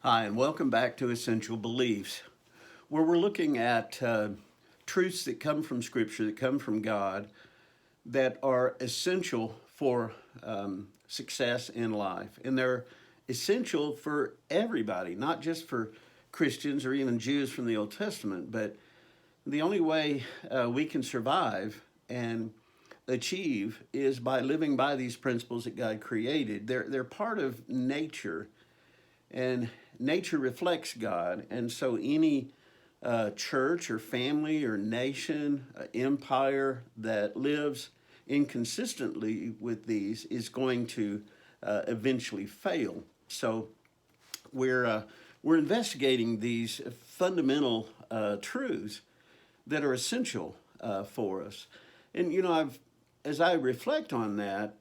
Hi, and welcome back to Essential Beliefs, where we're looking at truths that come from Scripture, that come from God, that are essential for success in life. And they're essential for everybody, not just for Christians or even Jews from the Old Testament, but the only way we can survive and achieve is by living by these principles that God created. They're part of nature, and nature reflects God. And so any church or family or nation, empire that lives inconsistently with these is going to eventually fail. So we're investigating these fundamental truths that are essential for us. And as I reflect on that,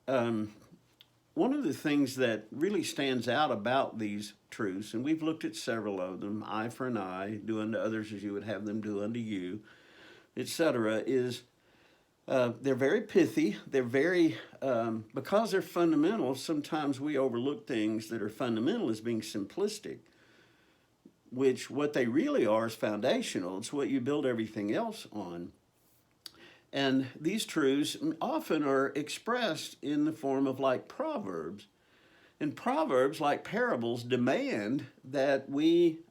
one of the things that really stands out about these truths, and we've looked at several of them, eye for an eye, do unto others as you would have them do unto you, etc., is they're very pithy. They're very, because they're fundamental, sometimes we overlook things that are fundamental as being simplistic, which what they really are is foundational. It's what you build everything else on. And these truths often are expressed in the form of like proverbs. And proverbs, like parables, demand that we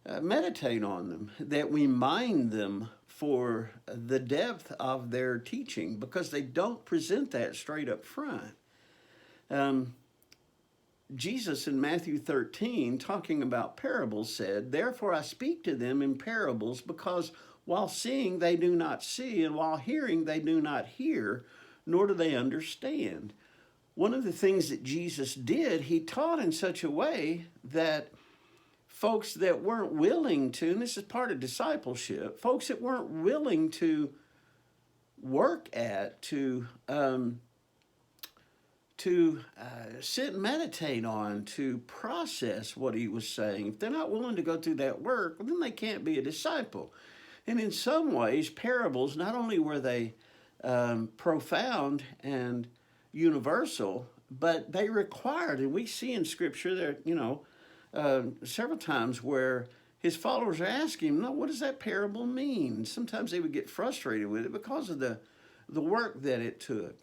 meditate on them, that we mind them for the depth of their teaching, because they don't present that straight up front. Jesus in Matthew 13, talking about parables, said, "Therefore I speak to them in parables, because while seeing they do not see, and while hearing they do not hear, nor do they understand." One of the things that Jesus did, he taught in such a way that folks that weren't willing to, and this is part of discipleship, folks that weren't willing to work at, to sit and meditate on, to process what he was saying, if they're not willing to go through that work, well, then they can't be a disciple. And in some ways, parables, not only were they profound and universal, but they required, and we see in Scripture there, several times where his followers are asking him, "No, what does that parable mean?" Sometimes they would get frustrated with it because of the work that it took.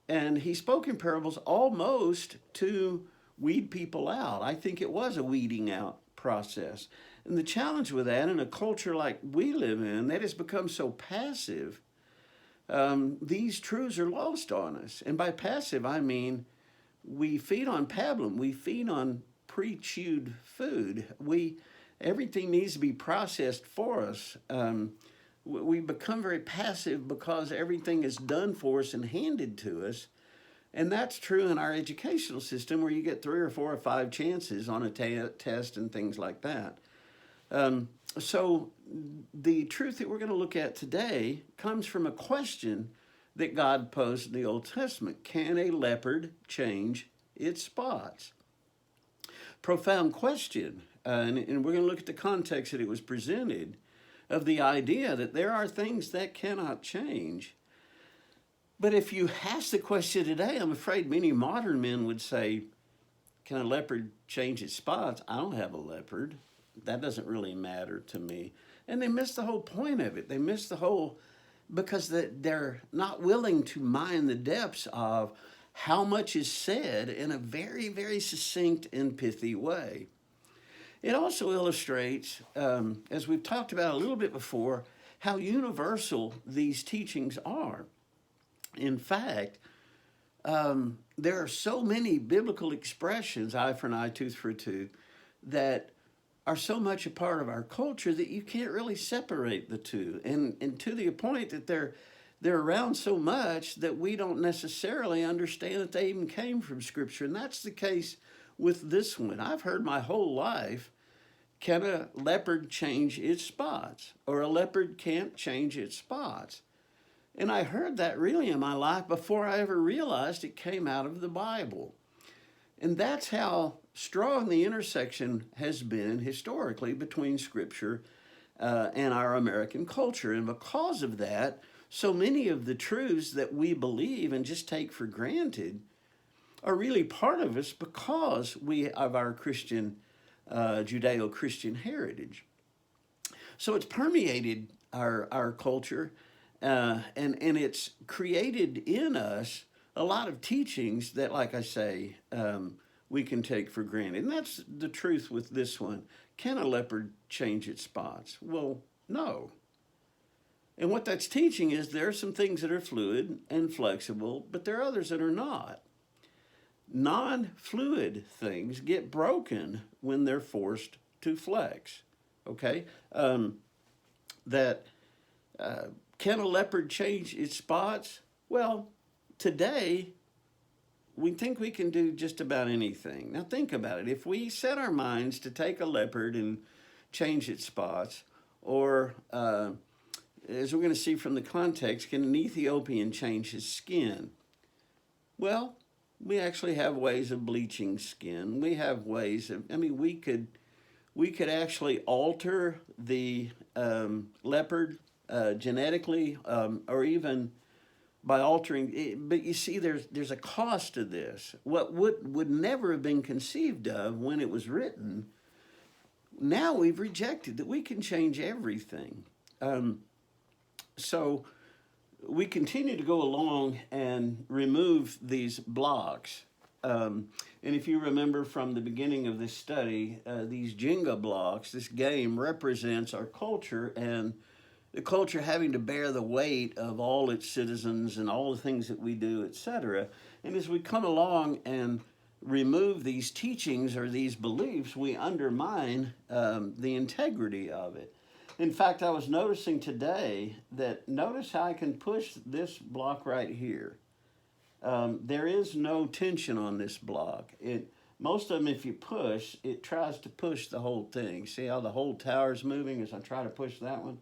And he spoke in parables almost to weed people out. I think it was a weeding out process. And the challenge with that, in a culture like we live in that has become so passive, these truths are lost on us. And by passive, I mean we feed on pablum, we feed on pre-chewed food. Everything needs to be processed for us. We become very passive because everything is done for us and handed to us. And that's true in our educational system, where you get 3 or 4 or 5 chances on a test and things like that. So the truth that we're going to look at today comes from a question that God posed in the Old Testament. Can a leopard change its spots? Profound question. And we're going to look at the context that it was presented, of the idea that there are things that cannot change. But if you ask the question today, I'm afraid many modern men would say, can a leopard change its spots? I don't have a leopard. That doesn't really matter to me. And they miss the whole point of it. They miss the whole, because they're not willing to mind the depths of how much is said in a very, very succinct and pithy way. It also illustrates, as we've talked about a little bit before, how universal these teachings are. In fact, there are so many biblical expressions, eye for an eye, tooth for a tooth, that are so much a part of our culture that you can't really separate the two. And to the point that they're around so much that we don't necessarily understand that they even came from Scripture. And that's the case with this one. I've heard my whole life, can a leopard change its spots? Or a leopard can't change its spots. And I heard that really in my life before I ever realized it came out of the Bible. And that's how strong the intersection has been historically between Scripture and our American culture. And because of that, so many of the truths that we believe and just take for granted are really part of us because we of our Christian, Judeo-Christian heritage. So it's permeated our culture, and it's created in us a lot of teachings that, like I say, we can take for granted. And that's the truth with this one. Can a leopard change its spots? Well, no. And what that's teaching is there are some things that are fluid and flexible, but there are others that are not. Non-fluid things get broken when they're forced to flex. Okay? Can a leopard change its spots? Well, today, we think we can do just about anything. Now think about it. If we set our minds to take a leopard and change its spots, or as we're going to see from the context, can an Ethiopian change his skin? Well, we actually have ways of bleaching skin. We have ways of, we could actually alter the leopard genetically, or even by altering it. But you see, there's a cost to this. What would never have been conceived of when it was written, now we've rejected that we can change everything. So we continue to go along and remove these blocks. And if you remember from the beginning of this study, these Jenga blocks, this game represents our culture, and the culture having to bear the weight of all its citizens and all the things that we do, etc. And as we come along and remove these teachings or these beliefs, we undermine the integrity of it. In fact, I was noticing today that, notice how I can push this block right here. There is no tension on this block. Most of them, if you push, it tries to push the whole thing. See how the whole tower is moving as I try to push that one?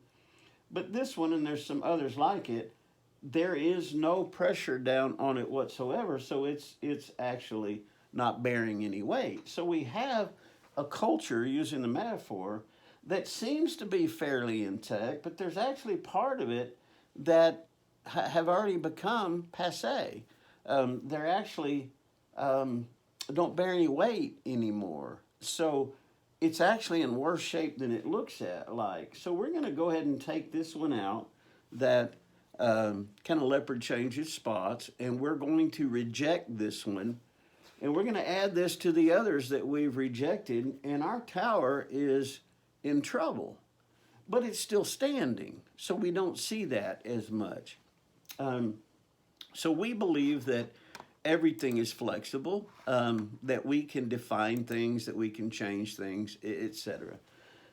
But this one, and there's some others like it, there is no pressure down on it whatsoever, so it's actually not bearing any weight. So we have a culture, using the metaphor, that seems to be fairly intact, but there's actually part of it that have already become passé. They're actually don't bear any weight anymore. So it's actually in worse shape than it looks like. So we're going to go ahead and take this one out, that can a leopard change its spots, and we're going to reject this one, and we're going to add this to the others that we've rejected, and our tower is in trouble. But it's still standing, so we don't see that as much. So we believe that everything is flexible, that we can define things, that we can change things, etc.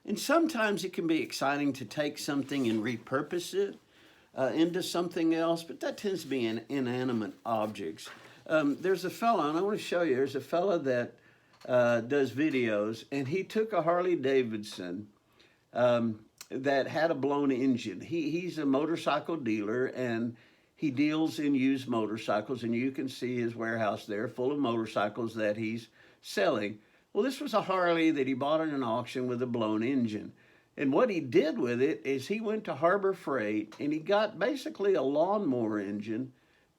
And sometimes it can be exciting to take something and repurpose it into something else, but that tends to be in inanimate objects. There's a fellow, and I want to show you, there's a fellow that does videos, and he took a Harley Davidson that had a blown engine. He's a motorcycle dealer, and he deals in used motorcycles, and you can see his warehouse there full of motorcycles that he's selling. Well, this was a Harley that he bought at an auction with a blown engine. And what he did with it is he went to Harbor Freight, and he got basically a lawnmower engine,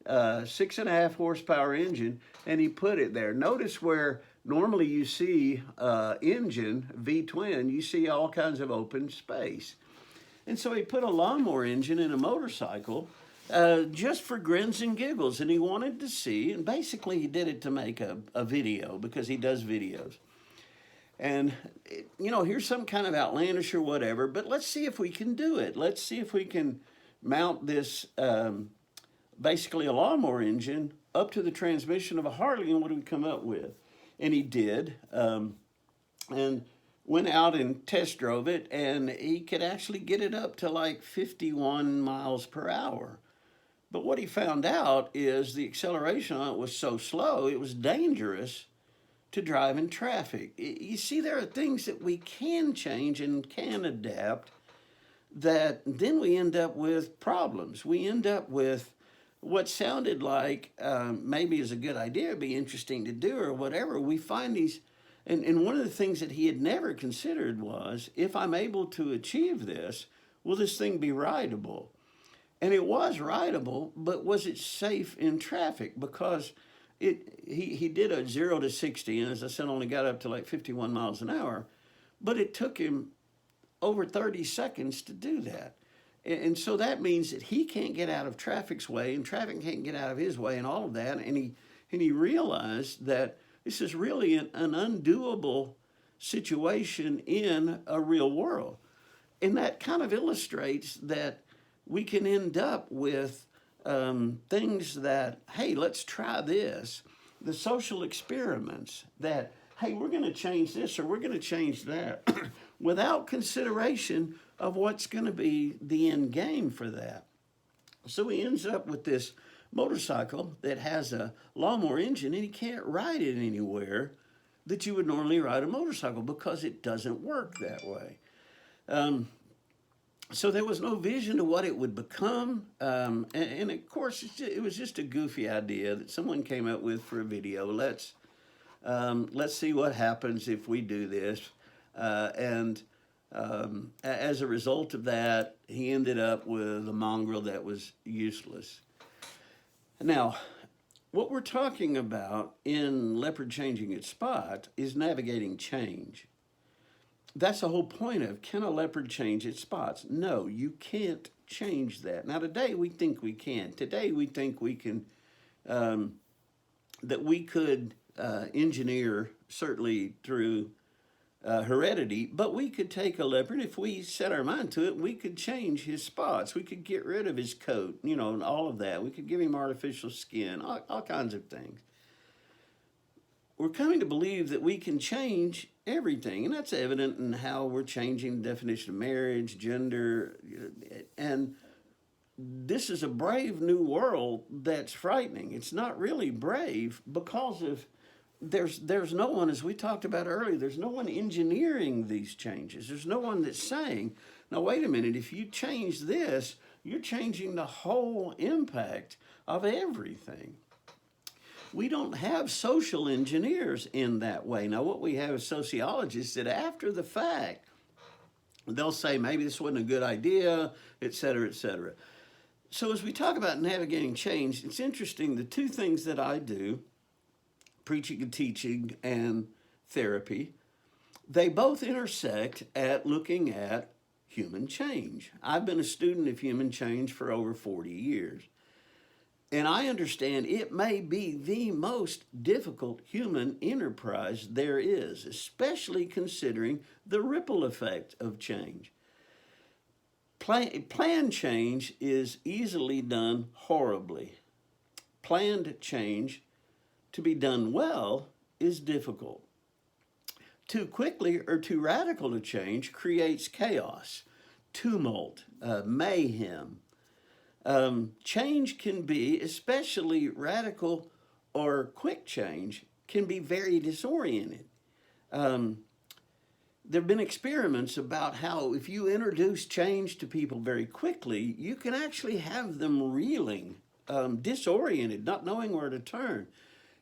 6.5 horsepower engine, and he put it there. Notice where normally you see engine, V-twin, you see all kinds of open space. And so he put a lawnmower engine in a motorcycle just for grins and giggles, and he wanted to see, and basically he did it to make a video, because he does videos. And, here's some kind of outlandish or whatever, but let's see if we can do it. Let's see if we can mount this, basically a lawnmower engine, up to the transmission of a Harley, and what do we come up with? And he did, and went out and test drove it, and he could actually get it up to like 51 miles per hour. But what he found out is the acceleration on it was so slow, it was dangerous to drive in traffic. You see, there are things that we can change and can adapt, that then we end up with problems. We end up with what sounded like maybe is a good idea, it'd be interesting to do or whatever. We find these, and one of the things that he had never considered was, if I'm able to achieve this, will this thing be rideable? And it was rideable, but was it safe in traffic? Because he did a 0 to 60, and as I said, only got up to like 51 miles an hour, but it took him over 30 seconds to do that. And so that means that he can't get out of traffic's way, and traffic can't get out of his way, and all of that. And he realized that this is really an undoable situation in a real world. And that kind of illustrates that we can end up with things that, hey, let's try this. The social experiments that, hey, we're going to change this or we're going to change that without consideration of what's going to be the end game for that. So he ends up with this motorcycle that has a lawnmower engine, and he can't ride it anywhere that you would normally ride a motorcycle because it doesn't work that way. So there was no vision to what it would become. And of course, it was just a goofy idea that someone came up with for a video. Let's see what happens if we do this. As a result of that, he ended up with a mongrel that was useless. Now, what we're talking about in Leopard changing its spot is navigating change. That's the whole point of, can a leopard change its spots? No, you can't change that. Now, today we think we can. Today we think we can, that we could engineer, certainly through heredity, but we could take a leopard, if we set our mind to it, we could change his spots. We could get rid of his coat, and all of that. We could give him artificial skin, all kinds of things. We're coming to believe that we can change everything, and that's evident in how we're changing the definition of marriage, gender, and this is a brave new world that's frightening. It's not really brave because of there's no one, as we talked about earlier, there's no one engineering these changes. There's no one that's saying, now wait a minute, if you change this, you're changing the whole impact of everything. We don't have social engineers in that way. Now, what we have is sociologists that after the fact, they'll say maybe this wasn't a good idea, et cetera, et cetera. So as we talk about navigating change, it's interesting, the two things that I do, preaching and teaching and therapy, they both intersect at looking at human change. I've been a student of human change for over 40 years. And I understand it may be the most difficult human enterprise there is, especially considering the ripple effect of change. Planned change is easily done horribly. Planned change, to be done well, is difficult. Too quickly or too radical to change creates chaos, tumult, mayhem. Change can be, especially radical or quick change, can be very disoriented. There have been experiments about how if you introduce change to people very quickly, you can actually have them reeling, disoriented, not knowing where to turn.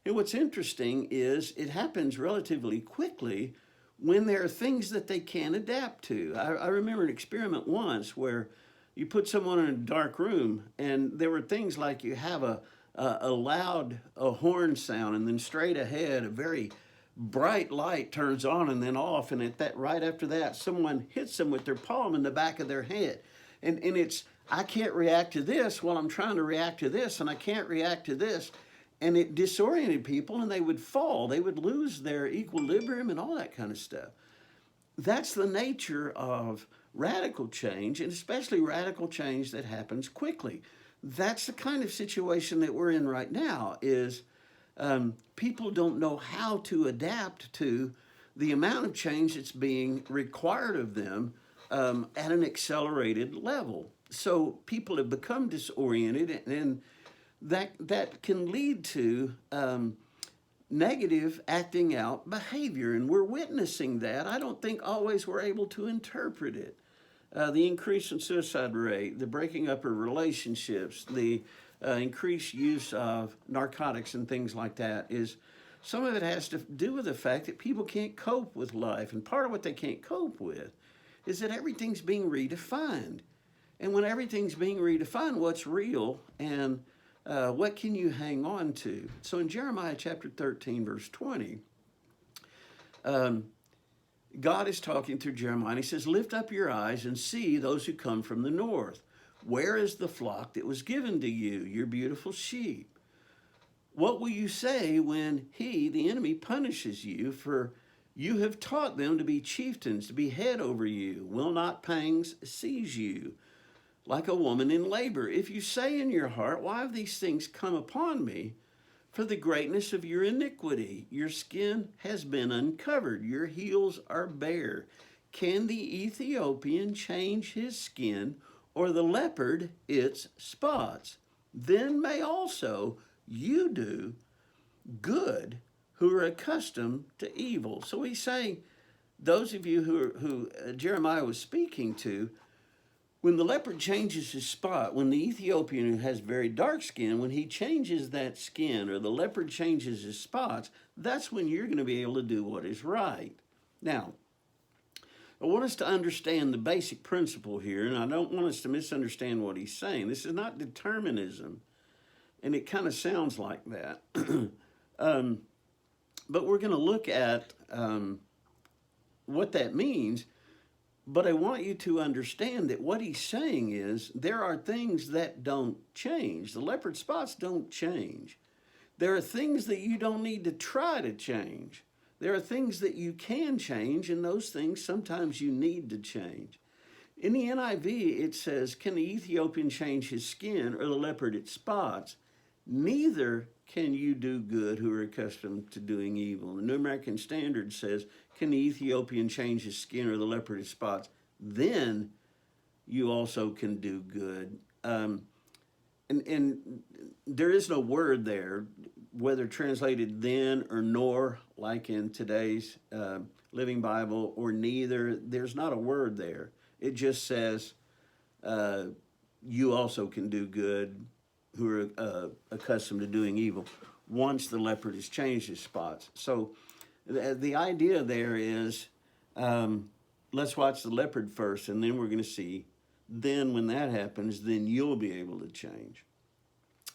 And what's interesting is it happens relatively quickly when there are things that they can't adapt to. I remember an experiment once where you put someone in a dark room, and there were things like you have a loud horn sound, and then straight ahead a very bright light turns on and then off, and right after that someone hits them with their palm in the back of their head, and it's, I can't react to this while I'm trying to react to this, and I can't react to this, and it disoriented people, and they would fall, they would lose their equilibrium and all that kind of stuff. That's the nature of radical change, and especially radical change that happens quickly. That's the kind of situation that we're in right now, is people don't know how to adapt to the amount of change that's being required of them at an accelerated level. So people have become disoriented, and that can lead to negative acting out behavior, and we're witnessing that. I don't think always we're able to interpret it. The increase in suicide rate, the breaking up of relationships, the increased use of narcotics and things like that, is some of it has to do with the fact that people can't cope with life. And part of what they can't cope with is that everything's being redefined. And when everything's being redefined, what's real and What can you hang on to? So in Jeremiah chapter 13, verse 20, um, God is talking through Jeremiah, and he says, lift up your eyes and see those who come from the north. Where is the flock that was given to you, your beautiful sheep? What will you say when he, the enemy, punishes you? For you have taught them to be chieftains, to be head over you. Will not pangs seize you like a woman in labor? If you say in your heart, why have these things come upon me? For the greatness of your iniquity, your skin has been uncovered, your heels are bare. Can the Ethiopian change his skin, or the leopard its spots? Then may also you do good who are accustomed to evil. So he's saying, those of you who Jeremiah was speaking to, when the leopard changes his spot, when the Ethiopian who has very dark skin, when he changes that skin, or the leopard changes his spots, that's when you're going to be able to do what is right. Now, I want us to understand the basic principle here, and I don't want us to misunderstand what he's saying. This is not determinism, and it kind of sounds like that. But we're going to look at what that means. But I want you to understand that what he's saying is there are things that don't change. The leopard spots don't change. There are things that you don't need to try to change. There are things that you can change, and those things sometimes you need to change. In the NIV, it says, can the Ethiopian change his skin, or the leopard its spots? Neither can you do good who are accustomed to doing evil. The New American Standard says, can the Ethiopian change his skin, or the leopard his spots? Then you also can do good. And there is no word there, whether translated then or nor, like in today's Living Bible, or neither. There's not a word there. It just says you also can do good who are accustomed to doing evil once the leopard has changed his spots. So the idea there is, let's watch the leopard first, and then we're going to see. Then when that happens, then you'll be able to change.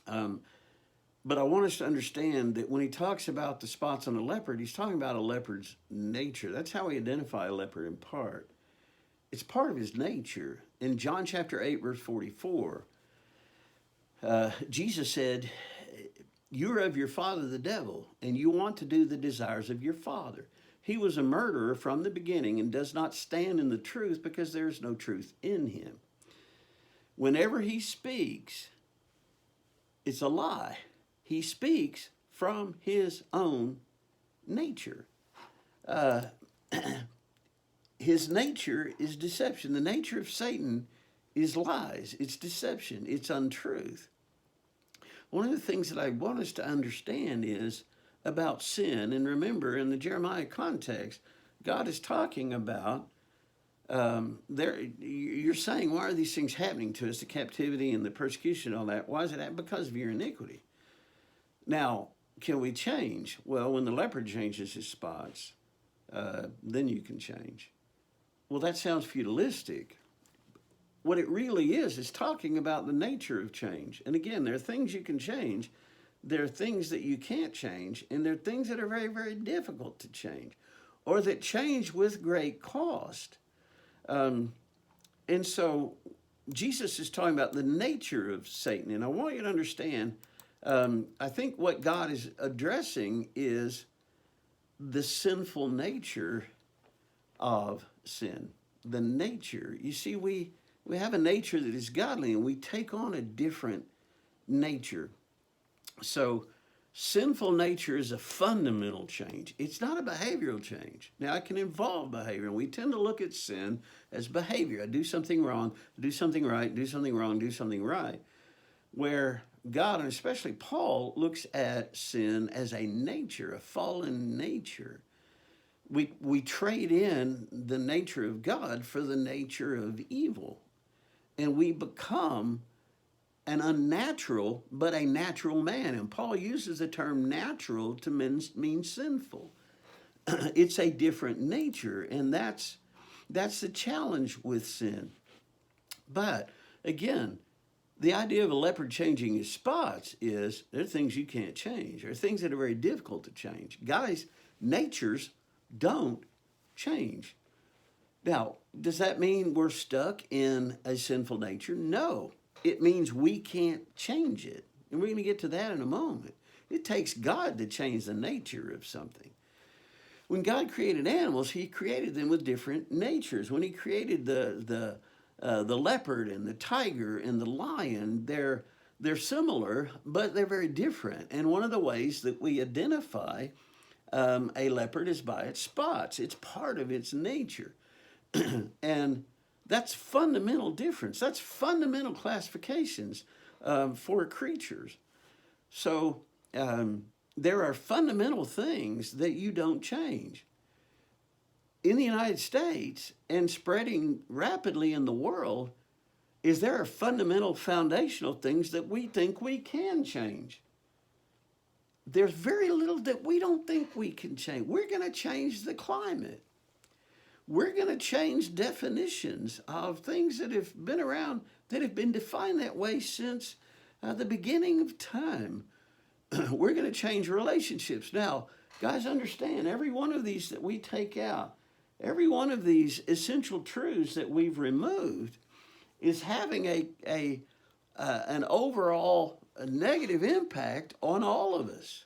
But I want us to understand that when he talks about the spots on a leopard, he's talking about a leopard's nature. That's how we identify a leopard in part. It's part of his nature. In John chapter 8, verse 44, Jesus said, you're of your father the devil, and you want to do the desires of your father. He was a murderer from the beginning and does not stand in the truth because there is no truth in him. Whenever he speaks, it's a lie. He speaks from his own nature. His nature is deception. The nature of Satan is lies. It's deception. It's untruth. One of the things that I want us to understand is about sin. And remember, in the Jeremiah context, God is talking about, you're saying, why are these things happening to us, the captivity and the persecution and all that? Why is it happening? Because of your iniquity. Now, can we change? Well, when the leopard changes his spots, then you can change. Well, that sounds feudalistic. What it really is talking about the nature of change. And again, there are things you can change. There are things that you can't change. And there are things that are very, very difficult to change, or that change with great cost. And so Jesus is talking about the nature of Satan. And I want you to understand, I think what God is addressing is the sinful nature of sin. The nature. You see, we have a nature that is godly, and we take on a different nature. So sinful nature is a fundamental change. It's not a behavioral change. Now, it can involve behavior, and we tend to look at sin as behavior. I do something wrong, do something right, do something wrong, do something right. Where God, and especially Paul, looks at sin as a nature, a fallen nature. We trade in the nature of God for the nature of evil. And we become an unnatural, but a natural man. And Paul uses the term natural to mean sinful. It's a different nature, and that's the challenge with sin. But again, The idea of a leopard changing his spots is there are things you can't change. There are things that are very difficult to change. Guys, natures don't change. Now, does that mean we're stuck in a sinful nature? No. It means we can't change it. And we're going to get to that in a moment. It takes God to change the nature of something. When God created animals, he created them with different natures. When he created the leopard and the tiger and the lion, they're similar, but they're very different. And one of the ways that we identify a leopard is by its spots. It's part of its nature. And that's fundamental difference. That's fundamental classifications for creatures. So there are fundamental things that you don't change. In the United States and spreading rapidly in the world, there are fundamental foundational things that we think we can change. There's very little that we don't think we can change. We're going to change the climate. We're going to change definitions of things that have been around, that have been defined that way since the beginning of time. We're going to change relationships. Now, guys, understand, every one of these that we take out, every one of these essential truths that we've removed is having an overall negative impact on all of us.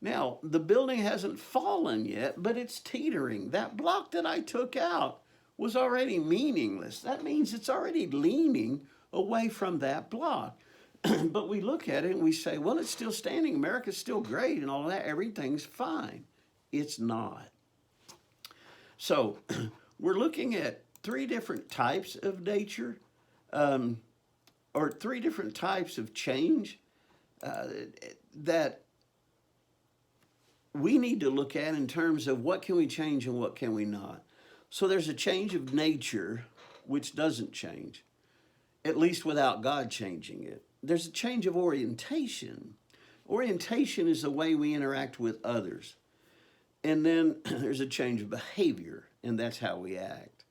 Now, the building hasn't fallen yet, but it's teetering. That block that I took out was already meaningless. That means it's already leaning away from that block. But we look at it and we say, well, it's still standing. America's still great and all that. Everything's fine. It's not. So we're looking at three different types of nature, or three different types of change that we need to look at in terms of what can we change and what can we not. So there's a change of nature which doesn't change, at least without God changing it. There's a change of orientation. Orientation is the way we interact with others. And then there's a change of behavior, and that's how we act.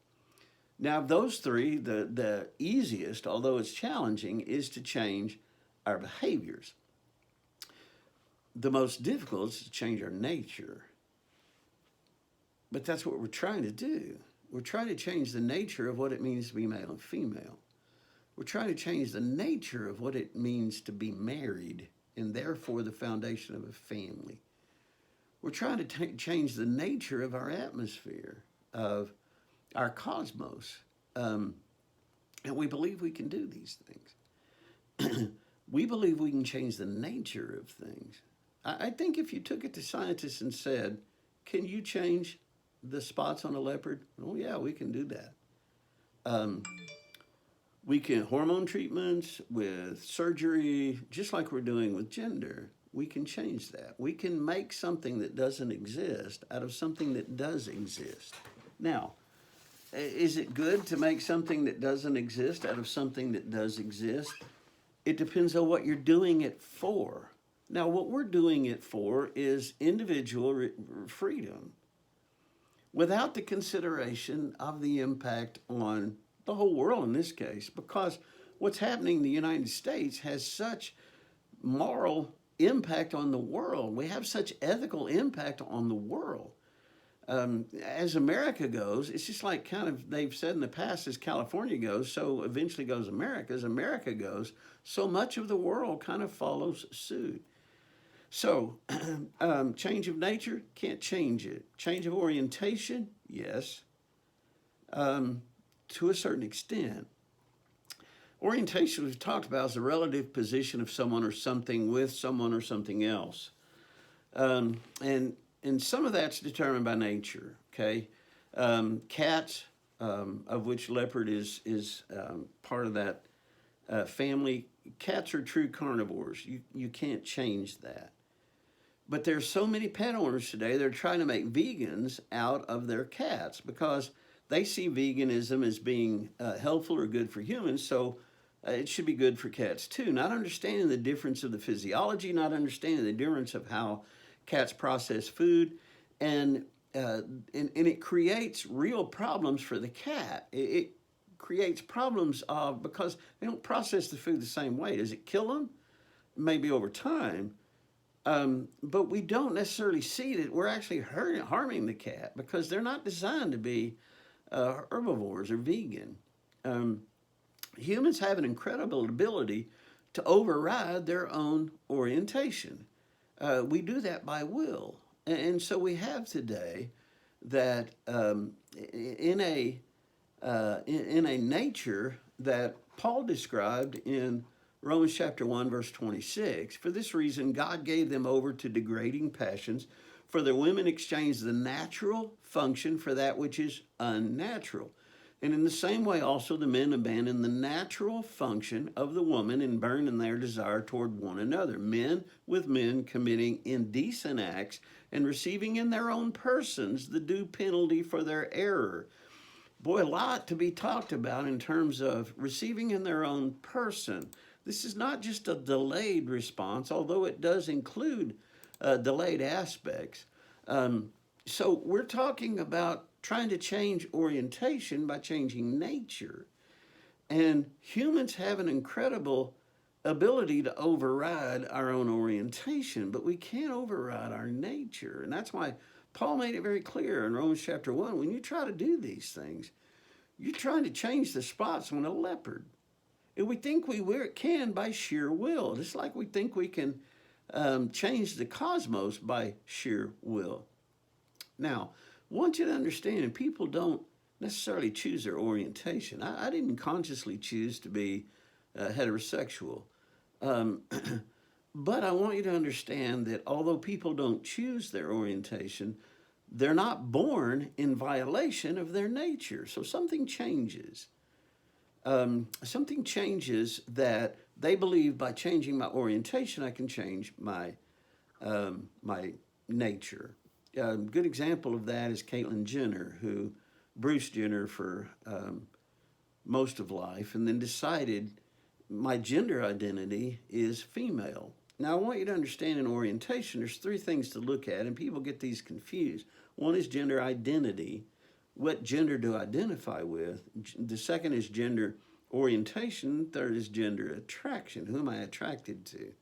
Now, of those three, the easiest, although it's challenging, is to change our behaviors. The most difficult is to change our nature. But that's what we're trying to do. We're trying to change the nature of what it means to be male and female. We're trying to change the nature of what it means to be married, and therefore the foundation of a family. We're trying to change the nature of our atmosphere, of our cosmos. And we believe we can do these things. We believe we can change the nature of things. I think if you took it to scientists and said, can you change the spots on a leopard? Oh, yeah, we can do that. We can, hormone treatments with surgery, just like we're doing with gender, we can change that. We can make something that doesn't exist out of something that does exist. Now, is it good to make something that doesn't exist out of something that does exist? It depends on what you're doing it for. Now, what we're doing it for is individual freedom without the consideration of the impact on the whole world in this case, because what's happening in the United States has such moral impact on the world. We have such ethical impact on the world. As America goes, it's just like kind of they've said in the past, as California goes, so eventually goes America. As America goes, so much of the world kind of follows suit. So, change of nature, can't change it. Change of orientation, yes, to a certain extent. Orientation, we've talked about, is the relative position of someone or something with someone or something else. And some of that's determined by nature, okay? Cats, of which leopard is part of that family, cats are true carnivores. You can't change that. But there's so many pet owners today, they're trying to make vegans out of their cats because they see veganism as being helpful or good for humans, so it should be good for cats too. Not understanding the difference of the physiology, not understanding the difference of how cats process food, and it creates real problems for the cat. It creates problems because they don't process the food the same way. Does it kill them? Maybe over time. But we don't necessarily see that we're actually harming the cat because they're not designed to be herbivores or vegan. Um, Humans have an incredible ability to override their own orientation. We do that by will. And so we have today that in a nature that Paul described in Romans chapter 1, verse 26, for this reason God gave them over to degrading passions, for the women exchanged the natural function for that which is unnatural. And in the same way also the men abandon the natural function of the woman and burn in their desire toward one another, men with men committing indecent acts and receiving in their own persons the due penalty for their error. Boy, a lot to be talked about in terms of receiving in their own person. This is not just a delayed response, although it does include delayed aspects. So we're talking about trying to change orientation by changing nature. And humans have an incredible ability to override our own orientation, but we can't override our nature. And that's why Paul made it very clear in Romans chapter 1, when you try to do these things, you're trying to change the spots on a leopard. And we think we can by sheer will, just like we think we can change the cosmos by sheer will. Now, I want you to understand, people don't necessarily choose their orientation. I didn't consciously choose to be heterosexual. But I want you to understand that although people don't choose their orientation, they're not born in violation of their nature. So something changes. Something changes that they believe by changing my orientation, I can change my nature. A good example of that is Caitlyn Jenner, who Bruce Jenner for most of life, and then decided my gender identity is female. Now, I want you to understand in orientation, there's three things to look at, and people get these confused. One is gender identity. What gender do I identify with? The second is gender orientation. Third is gender attraction. Who am I attracted to?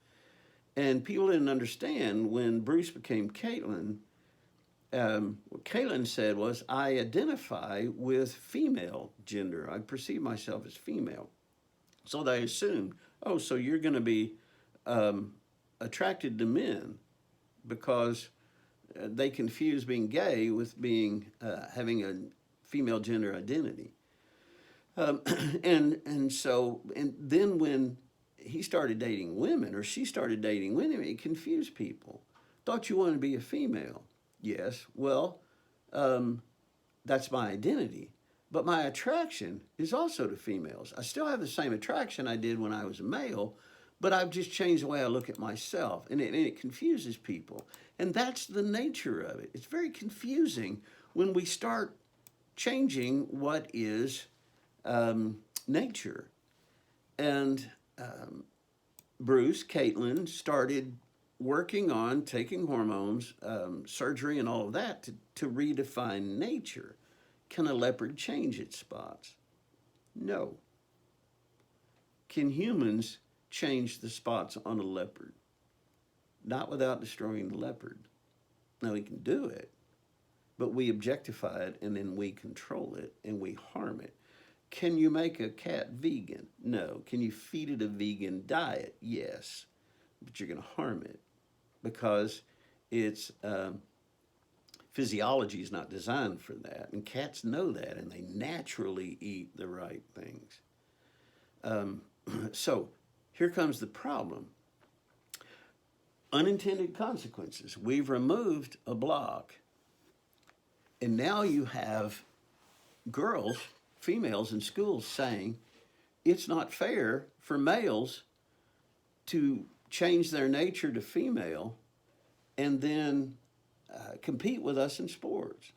And people didn't understand when Bruce became Caitlyn. What Caitlyn said was, I identify with female gender. I perceive myself as female. So they assumed, oh, so you're going to be attracted to men because they confuse being gay with being having a female gender identity. And then when he started dating women, or she started dating women, it confused people. Thought you wanted to be a female. Yes, well, that's my identity. But my attraction is also to females. I still have the same attraction I did when I was a male, but I've just changed the way I look at myself. And it confuses people. And that's the nature of it. It's very confusing when we start changing what is nature. And Bruce, Caitlyn, started working on taking hormones, surgery, and all of that to redefine nature. Can a leopard change its spots? No. Can humans change the spots on a leopard? Not without destroying the leopard. Now, we can do it, but we objectify it, and then we control it, and we harm it. Can you make a cat vegan? No. Can you feed it a vegan diet? Yes. But you're going to harm it because its physiology is not designed for that. And cats know that, and they naturally eat the right things. So here comes the problem. Unintended consequences. We've removed a block, and now you have girls, females in schools saying it's not fair for males to change their nature to female and then compete with us in sports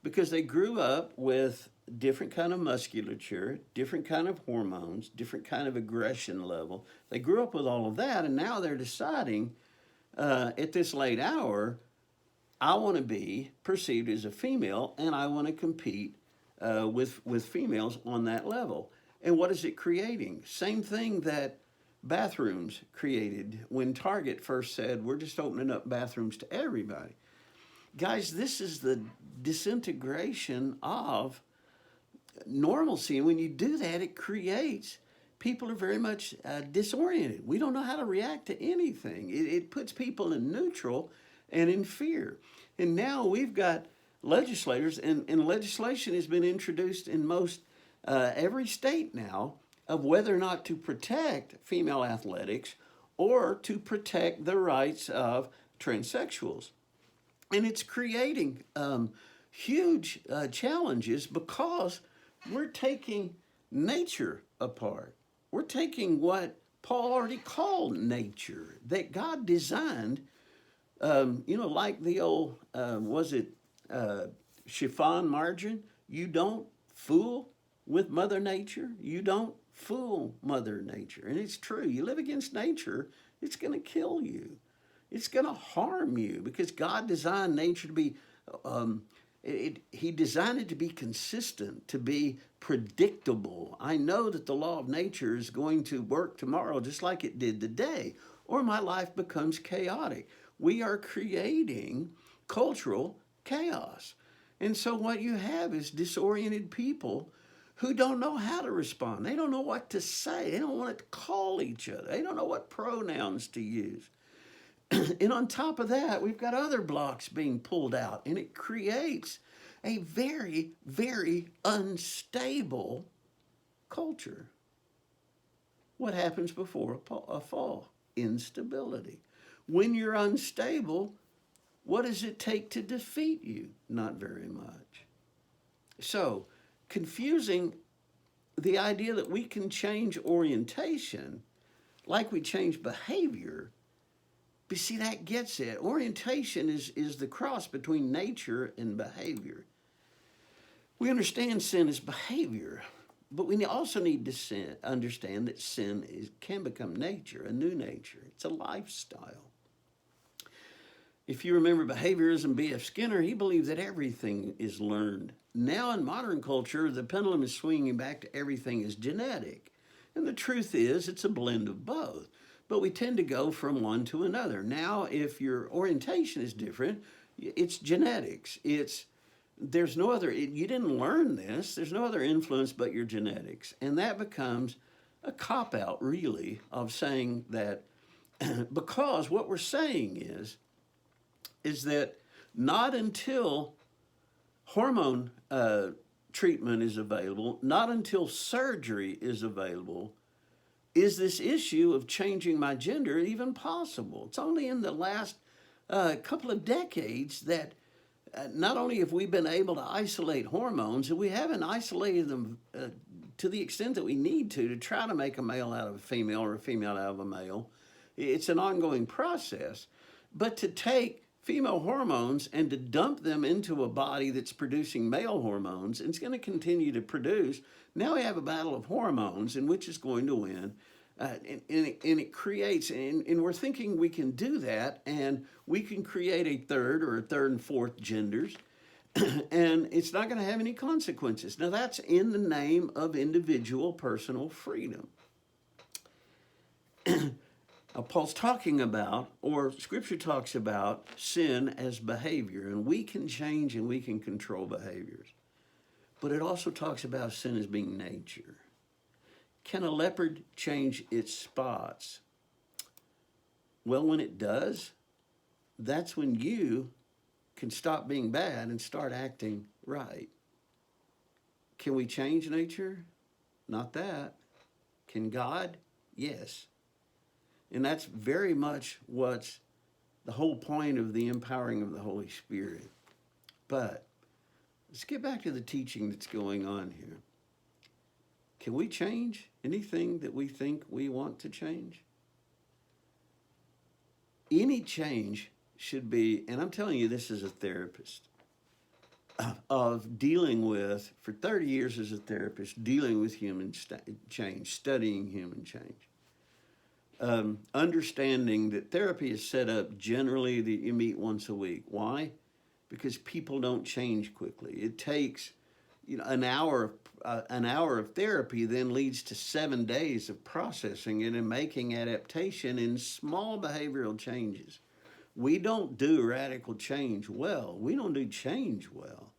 because they grew up with different kind of musculature, different kind of hormones, different kind of aggression level. They grew up with all of that, and now they're deciding at this late hour, I want to be perceived as a female and I want to compete with females on that level. And what is it creating? Same thing that bathrooms created when Target first said, we're just opening up bathrooms to everybody. Guys, this is the disintegration of normalcy. And when you do that, it creates people are very much disoriented. We don't know how to react to anything. It puts people in neutral and in fear. And now we've got legislators, and legislation has been introduced in most every state now of whether or not to protect female athletics or to protect the rights of transsexuals. And it's creating huge challenges because we're taking nature apart. We're taking what Paul already called nature, that God designed, like the old, chiffon margin? You don't fool with Mother Nature. You don't fool Mother Nature. And it's true. You live against nature, it's going to kill you. It's going to harm you because God designed nature to be, He designed it to be consistent, to be predictable. I know that the law of nature is going to work tomorrow just like it did today, or my life becomes chaotic. We are creating cultural chaos. And so what you have is disoriented people who don't know how to respond. They don't know what to say. They don't want to call each other. They don't know what pronouns to use. And on top of that, we've got other blocks being pulled out, and it creates a very, very unstable culture. What happens before a fall? Instability. When you're unstable, what does it take to defeat you? Not very much. So, confusing the idea that we can change orientation like we change behavior. But see, that gets it. Orientation is the cross between nature and behavior. We understand sin is behavior, but we also need to understand that sin can become nature, a new nature. It's a lifestyle. If you remember behaviorism, B.F. Skinner, he believed that everything is learned. Now in modern culture, the pendulum is swinging back to everything is genetic. And the truth is, it's a blend of both. But we tend to go from one to another. Now, if your orientation is different, it's genetics. There's no other, you didn't learn this. There's no other influence but your genetics. And that becomes a cop-out, really, of saying that, because what we're saying is that not until hormone treatment is available, not until surgery is available, is this issue of changing my gender even possible. It's only in the last couple of decades that not only have we been able to isolate hormones, and we haven't isolated them to the extent that we need to try to make a male out of a female or a female out of a male. It's an ongoing process. But to take female hormones and to dump them into a body that's producing male hormones, and it's going to continue to produce. Now we have a battle of hormones, and which is going to win. And it creates, and we're thinking we can do that, and we can create a third and fourth genders, and it's not going to have any consequences. Now that's in the name of individual personal freedom. Paul's talking about, or Scripture talks about, sin as behavior, and we can change and we can control behaviors. But it also talks about sin as being nature. Can a leopard change its spots? Well, when it does, that's when you can stop being bad and start acting right. Can we change nature? Not that. Can God? Yes. And that's very much what's the whole point of the empowering of the Holy Spirit. But let's get back to the teaching that's going on here. Can we change anything that we think we want to change? Any change should be, and I'm telling you this as a therapist, of dealing with, for 30 years as a therapist, dealing with human change, studying human change. Understanding that therapy is set up generally that you meet once a week. Why? Because people don't change quickly. It takes, an hour of therapy then leads to 7 days of processing it and making adaptation in small behavioral changes. We don't do radical change well. We don't do change well.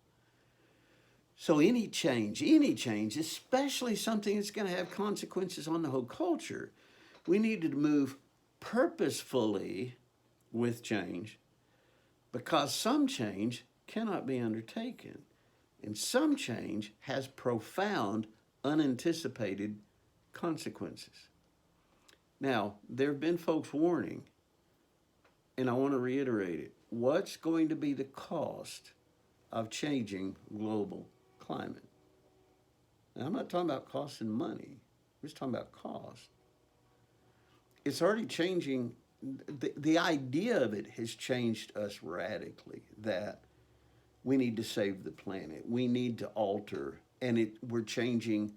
So any change, especially something that's going to have consequences on the whole culture, we need to move purposefully with change, because some change cannot be undertaken, and some change has profound, unanticipated consequences. Now, there have been folks warning, and I want to reiterate it. What's going to be the cost of changing global climate? Now, I'm not talking about cost in money. I'm just talking about cost. It's already changing. The idea of it has changed us radically, that we need to save the planet. We need to alter, and we're changing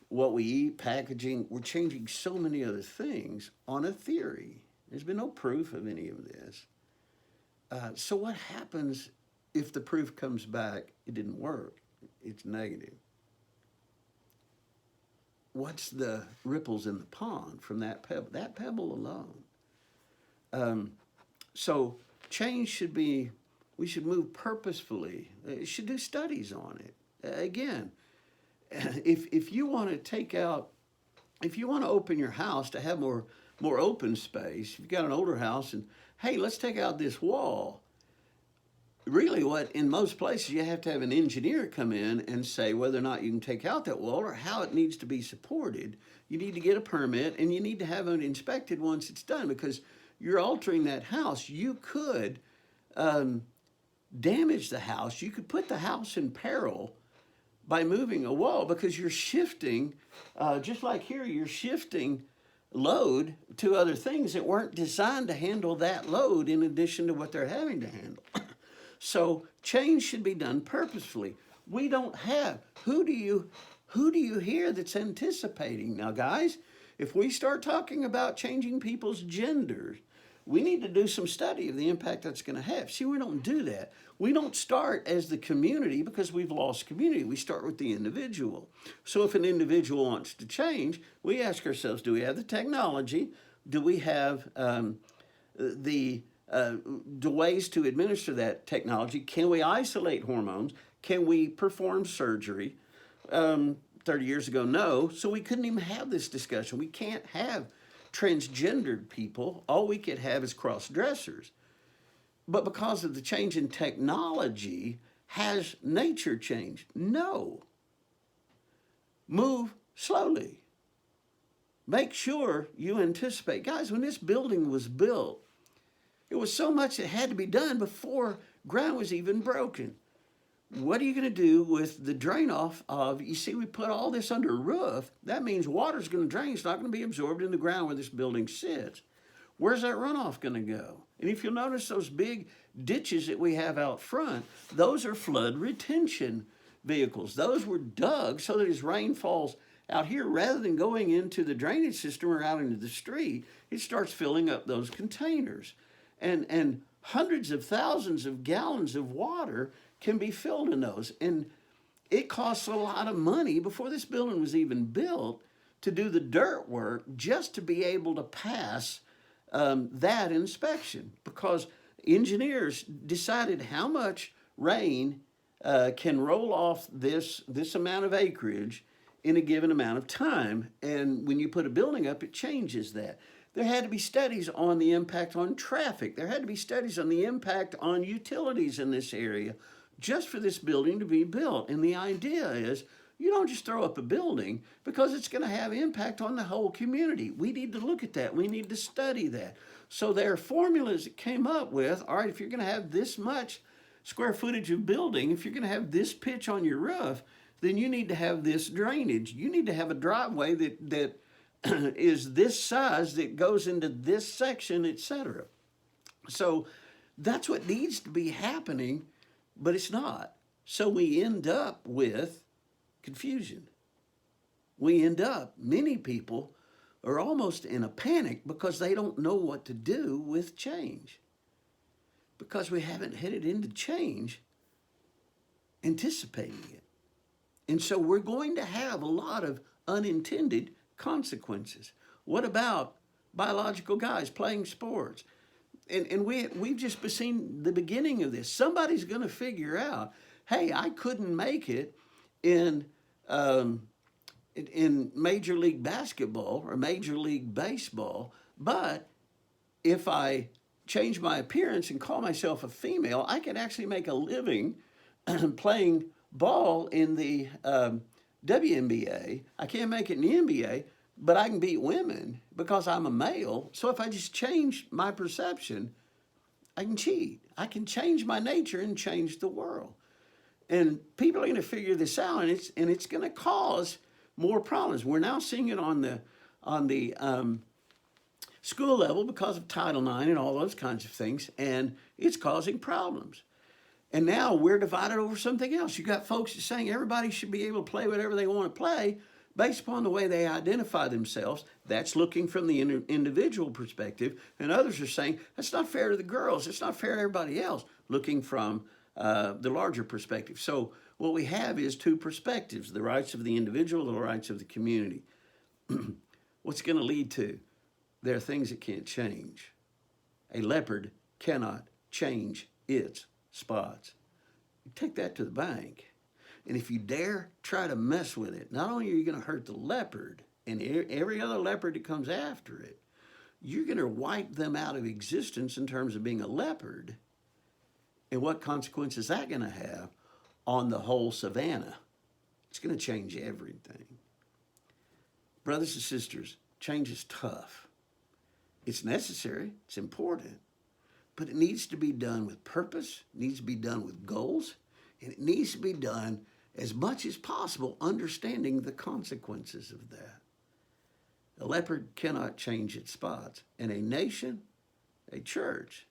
what we eat, packaging. We're changing so many other things on a theory. There's been no proof of any of this. So what happens if the proof comes back, it didn't work? It's negative. What's the ripples in the pond from that pebble? That pebble alone. So change should be, we should move purposefully. Should do studies on it. Again, if you want to take out, if you want to open your house to have more open space, you've got an older house and, hey, let's take out this wall. Really, what in most places you have to have an engineer come in and say whether or not you can take out that wall or how it needs to be supported. You need to get a permit and you need to have it inspected once it's done, because you're altering that house. You could damage the house. You could put the house in peril by moving a wall, because you're shifting, just like here, you're shifting load to other things that weren't designed to handle that load in addition to what they're having to handle. So change should be done purposefully. We don't have, who do you hear that's anticipating? Now, guys, if we start talking about changing people's genders, we need to do some study of the impact that's going to have. See, we don't do that. We don't start as the community, because we've lost community. We start with the individual. So if an individual wants to change, we ask ourselves, do we have the technology? Do we have the ways to administer that technology? Can we isolate hormones? Can we perform surgery? 30 years ago, no. So we couldn't even have this discussion. We can't have transgendered people. All we could have is cross-dressers. But because of the change in technology, has nature changed? No. Move slowly. Make sure you anticipate. Guys, when this building was built, it was so much that had to be done before ground was even broken. What are you going to do with the drain off of, you see, we put all this under a roof. That means water's going to drain. It's not going to be absorbed in the ground where this building sits. Where's that runoff going to go? And if you'll notice those big ditches that we have out front, those are flood retention vehicles. Those were dug so that as rain falls out here, rather than going into the drainage system or out into the street, it starts filling up those containers. And hundreds of thousands of gallons of water can be filled in those. And it costs a lot of money before this building was even built to do the dirt work just to be able to pass that inspection, because engineers decided how much rain can roll off this amount of acreage in a given amount of time. And when you put a building up, it changes that. There had to be studies on the impact on traffic. There had to be studies on the impact on utilities in this area just for this building to be built. And the idea is you don't just throw up a building, because it's going to have impact on the whole community. We need to look at that. We need to study that. So there are formulas that came up with, all right, if you're going to have this much square footage of building, if you're going to have this pitch on your roof, then you need to have this drainage. You need to have a driveway that is this size that goes into this section, etc. So that's what needs to be happening, but it's not. So we end up with confusion. We end up, many people are almost in a panic because they don't know what to do with change, because we haven't headed into change anticipating it. And so we're going to have a lot of unintended consequences. What about biological guys playing sports? And we've just seen the beginning of this. Somebody's going to figure out, hey, I couldn't make it in um, in Major League Basketball or Major League Baseball, but if I change my appearance and call myself a female, I can actually make a living playing ball in the WNBA. I can't make it in the NBA, but I can beat women because I'm a male. So if I just change my perception, I can cheat. I can change my nature and change the world. And people are going to figure this out, and it's going to cause more problems. We're now seeing it on the school level because of Title IX and all those kinds of things, and it's causing problems. And now we're divided over something else. You got folks saying everybody should be able to play whatever they want to play based upon the way they identify themselves. That's looking from the individual perspective. And others are saying that's not fair to the girls. It's not fair to everybody else, looking from the larger perspective. So what we have is two perspectives: the rights of the individual, the rights of the community. What's going to lead to? There are things that can't change. A leopard cannot change its spots. You take that to the bank. And if you dare try to mess with it, not only are you going to hurt the leopard and every other leopard that comes after it, you're going to wipe them out of existence in terms of being a leopard. And what consequences is that going to have on the whole savannah? It's going to change everything. Brothers and sisters, change is tough. It's necessary, it's important, but it needs to be done with purpose, it needs to be done with goals, and it needs to be done as much as possible understanding the consequences of that. A leopard cannot change its spots, and a nation, a church,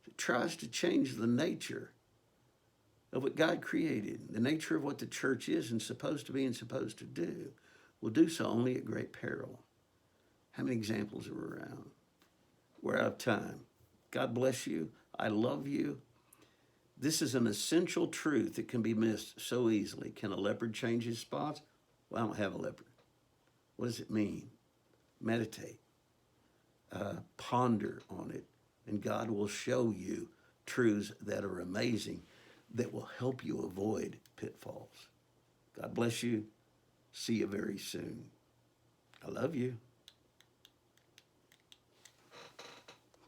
that tries to change the nature of what God created, the nature of what the church is and supposed to be and supposed to do, will do so only at great peril. How many examples are around? We're out of time. God bless you. I love you. This is an essential truth that can be missed so easily. Can a leopard change his spots? Well, I don't have a leopard. What does it mean? Meditate. Ponder on it. And God will show you truths that are amazing that will help you avoid pitfalls. God bless you. See you very soon. I love you.